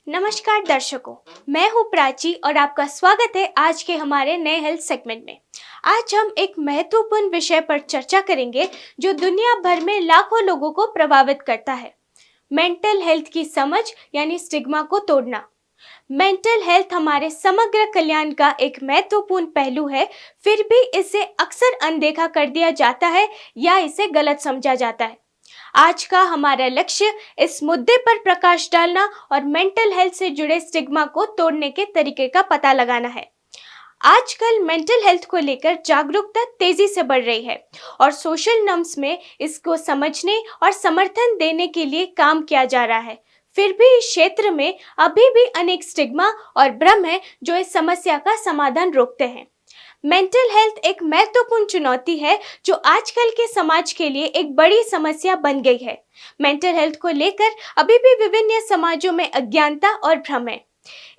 नमस्कार दर्शकों, मैं हूँ प्राची और आपका स्वागत है आज के हमारे नए हेल्थ सेगमेंट में। आज हम एक महत्वपूर्ण विषय पर चर्चा करेंगे जो दुनिया भर में लाखों लोगों को प्रभावित करता है। मेंटल हेल्थ की समझ यानी स्टिग्मा को तोड़ना। मेंटल हेल्थ हमारे समग्र कल्याण का एक महत्वपूर्ण पहलू है, फिर भी इसे अक्सर अनदेखा कर दिया जाता है या इसे गलत समझा जाता है। आज का हमारा लक्ष्य इस मुद्दे पर प्रकाश डालना और मेंटल हेल्थ से जुड़े स्टिग्मा को तोड़ने के तरीके का पता लगाना है। आजकल मेंटल हेल्थ को लेकर जागरूकता तेजी से बढ़ रही है और सोशल नॉर्म्स में इसको समझने और समर्थन देने के लिए काम किया जा रहा है। फिर भी इस क्षेत्र में अभी भी अनेक स्टिग्मा और भ्रम है जो इस समस्या का समाधान रोकते हैं। मेंटल हेल्थ एक महत्वपूर्ण चुनौती है जो आजकल के समाज के लिए एक बड़ी समस्या बन गई है। मेंटल हेल्थ को लेकर अभी भी विभिन्न समाजों में अज्ञानता और भ्रम है।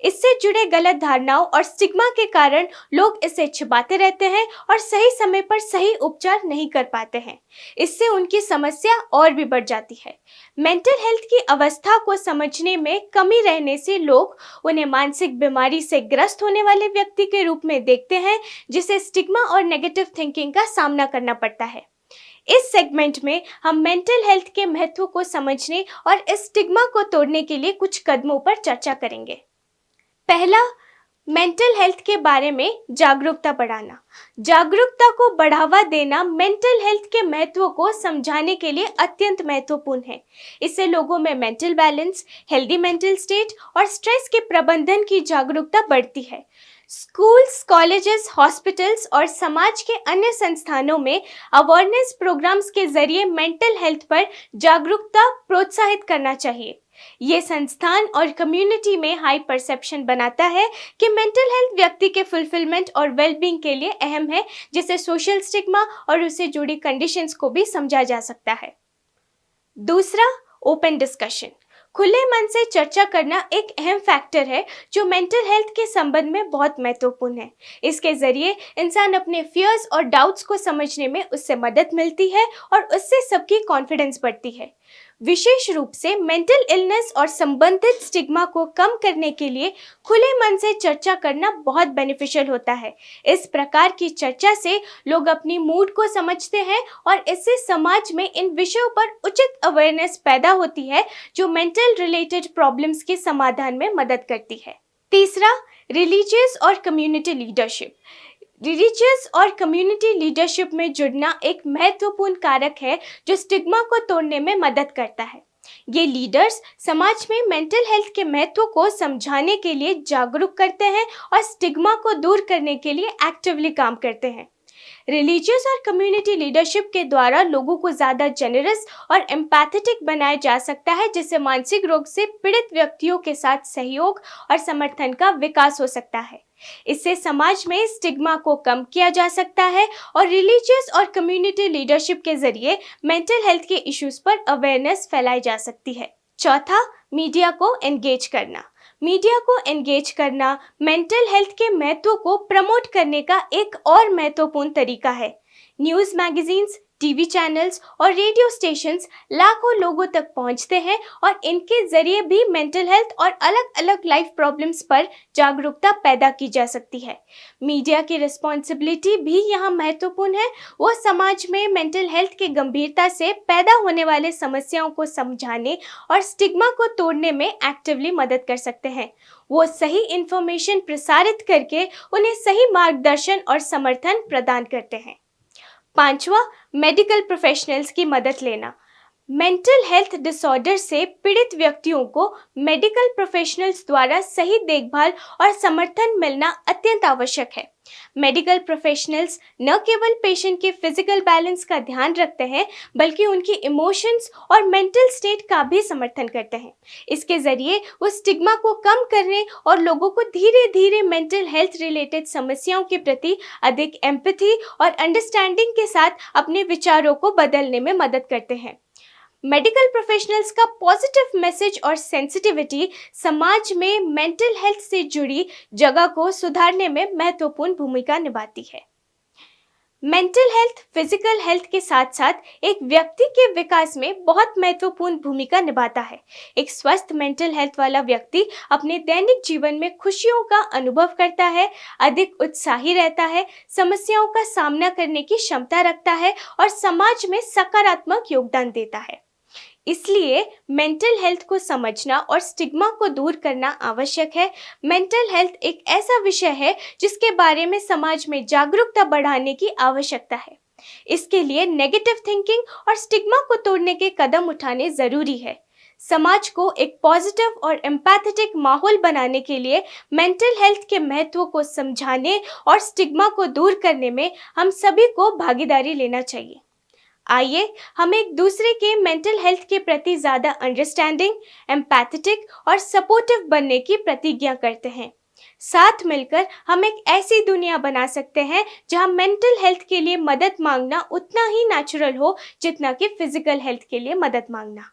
इससे जुड़े गलत धारणाओं और स्टिग्मा के कारण लोग इसे छिपाते रहते हैं और सही समय पर सही उपचार नहीं कर पाते हैं। इससे उनकी समस्या और भी बढ़ जाती है। मेंटल हेल्थ की अवस्था को समझने में कमी रहने से लोग उन्हें मानसिक बीमारी से ग्रस्त होने वाले व्यक्ति के रूप में देखते हैं, जिसे स्टिग्मा और नेगेटिव थिंकिंग का सामना करना पड़ता है। इस सेगमेंट में हम मेंटल हेल्थ के महत्व को समझने और इस स्टिग्मा को तोड़ने के लिए कुछ कदमों पर चर्चा करेंगे। पहला, मेंटल हेल्थ के बारे में जागरूकता बढ़ाना। जागरूकता को बढ़ावा देना मेंटल हेल्थ के महत्व को समझाने के लिए अत्यंत महत्वपूर्ण है। इससे लोगों में mental balance, healthy mental state और स्ट्रेस के प्रबंधन की जागरूकता बढ़ती है। स्कूल्स, कॉलेजेस, हॉस्पिटल्स और समाज के अन्य संस्थानों में अवेयरनेस प्रोग्राम्स के जरिए मेंटल हेल्थ पर जागरूकता प्रोत्साहित करना चाहिए। ये संस्थान और कम्युनिटी में हाई परसेप्शन बनाता है कि मेंटल हेल्थ व्यक्ति के फुलफिलमेंट और वेलबींग के लिए अहम है, जिससे सोशल स्टिग्मा और उससे जुड़ी कंडीशंस को भी समझा जा सकता है। दूसरा, ओपन डिस्कशन। खुले मन से चर्चा करना एक अहम फैक्टर है जो मेंटल हेल्थ के संबंध में बहुत महत्वपूर्ण है। इसके जरिए इंसान अपने फियर्स और डाउट्स को समझने में उससे मदद मिलती है और उससे सबकी कॉन्फिडेंस बढ़ती है। विशेष रूप से मेंटल इलनेस और संबंधित स्टिग्मा को कम करने के लिए खुले मन से चर्चा करना बहुत बेनिफिशियल होता है। इस प्रकार की चर्चा से लोग अपनी मूड को समझते हैं और इससे समाज में इन विषयों पर उचित अवेयरनेस पैदा होती है जो मेंटल रिलेटेड प्रॉब्लम्स के समाधान में मदद करती है। तीसरा, रिलीजियस और कम्युनिटी लीडरशिप। रिलीजियस और कम्युनिटी लीडरशिप में जुड़ना एक महत्वपूर्ण कारक है जो स्टिग्मा को तोड़ने में मदद करता है। ये लीडर्स समाज में मेंटल हेल्थ के महत्व को समझाने के लिए जागरूक करते हैं और स्टिग्मा को दूर करने के लिए एक्टिवली काम करते हैं। रिलीजियस और कम्युनिटी लीडरशिप के द्वारा लोगों को ज़्यादा जेनरस और एम्पैथेटिक बनाया जा सकता है, जिससे मानसिक रोग से पीड़ित व्यक्तियों के साथ सहयोग और समर्थन का विकास हो सकता है। इससे समाज में स्टिग्मा को कम किया जा सकता है और रिलीजियस और कम्युनिटी लीडरशिप के जरिए मेंटल हेल्थ के इश्यूज पर अवेयरनेस फैलाई जा सकती है। चौथा, मीडिया को एंगेज करना। मीडिया को एंगेज करना मेंटल हेल्थ के महत्व को प्रमोट करने का एक और महत्वपूर्ण तरीका है। न्यूज़ मैगजीन्स, टीवी चैनल्स और रेडियो स्टेशंस लाखों लोगों तक पहुंचते हैं और इनके जरिए भी मेंटल हेल्थ और अलग अलग लाइफ प्रॉब्लम्स पर जागरूकता पैदा की जा सकती है। मीडिया की रिस्पॉन्सिबिलिटी भी यहाँ महत्वपूर्ण है। वो समाज में मेंटल हेल्थ की गंभीरता से पैदा होने वाले समस्याओं को समझाने और स्टिग्मा को तोड़ने में एक्टिवली मदद कर सकते हैं। वो सही इंफॉर्मेशन प्रसारित करके उन्हें सही मार्गदर्शन और समर्थन प्रदान करते हैं। पांचवा, मेडिकल प्रोफेशनल्स की मदद लेना। मेंटल हेल्थ डिसऑर्डर से पीड़ित व्यक्तियों को मेडिकल प्रोफेशनल्स द्वारा सही देखभाल और समर्थन मिलना अत्यंत आवश्यक है। मेडिकल प्रोफेशनल्स न केवल पेशेंट के फिजिकल बैलेंस का ध्यान रखते हैं, बल्कि उनकी इमोशंस और मेंटल स्टेट का भी समर्थन करते हैं। इसके जरिए वो स्टिग्मा को कम करने और लोगों को धीरे धीरे मेंटल हेल्थ रिलेटेड समस्याओं के प्रति अधिक एम्पैथी और अंडरस्टैंडिंग के साथ अपने विचारों को बदलने में मदद करते हैं। मेडिकल प्रोफेशनल्स का पॉजिटिव मैसेज और सेंसिटिविटी समाज में मेंटल हेल्थ से जुड़ी जगह को सुधारने में महत्वपूर्ण भूमिका निभाती है। मेंटल हेल्थ फिजिकल हेल्थ के साथ साथ एक व्यक्ति के विकास में बहुत महत्वपूर्ण भूमिका निभाता है। एक स्वस्थ मेंटल हेल्थ वाला व्यक्ति अपने दैनिक जीवन में खुशियों का अनुभव करता है, अधिक उत्साही रहता है, समस्याओं का सामना करने की क्षमता रखता है और समाज में सकारात्मक योगदान देता है। इसलिए मेंटल हेल्थ को समझना और स्टिग्मा को दूर करना आवश्यक है। मेंटल हेल्थ एक ऐसा विषय है जिसके बारे में समाज में जागरूकता बढ़ाने की आवश्यकता है। इसके लिए नेगेटिव थिंकिंग और स्टिग्मा को तोड़ने के कदम उठाने जरूरी है। समाज को एक पॉजिटिव और एम्पैथेटिक माहौल बनाने के लिए मेंटल हेल्थ के महत्व को समझाने और स्टिग्मा को दूर करने में हम सभी को भागीदारी लेना चाहिए। आइए हम एक दूसरे के मेंटल हेल्थ के प्रति ज़्यादा अंडरस्टैंडिंग, एम्पैथेटिक और सपोर्टिव बनने की प्रतिज्ञा करते हैं। साथ मिलकर हम एक ऐसी दुनिया बना सकते हैं जहां मेंटल हेल्थ के लिए मदद मांगना उतना ही नेचुरल हो जितना कि फिजिकल हेल्थ के लिए मदद मांगना।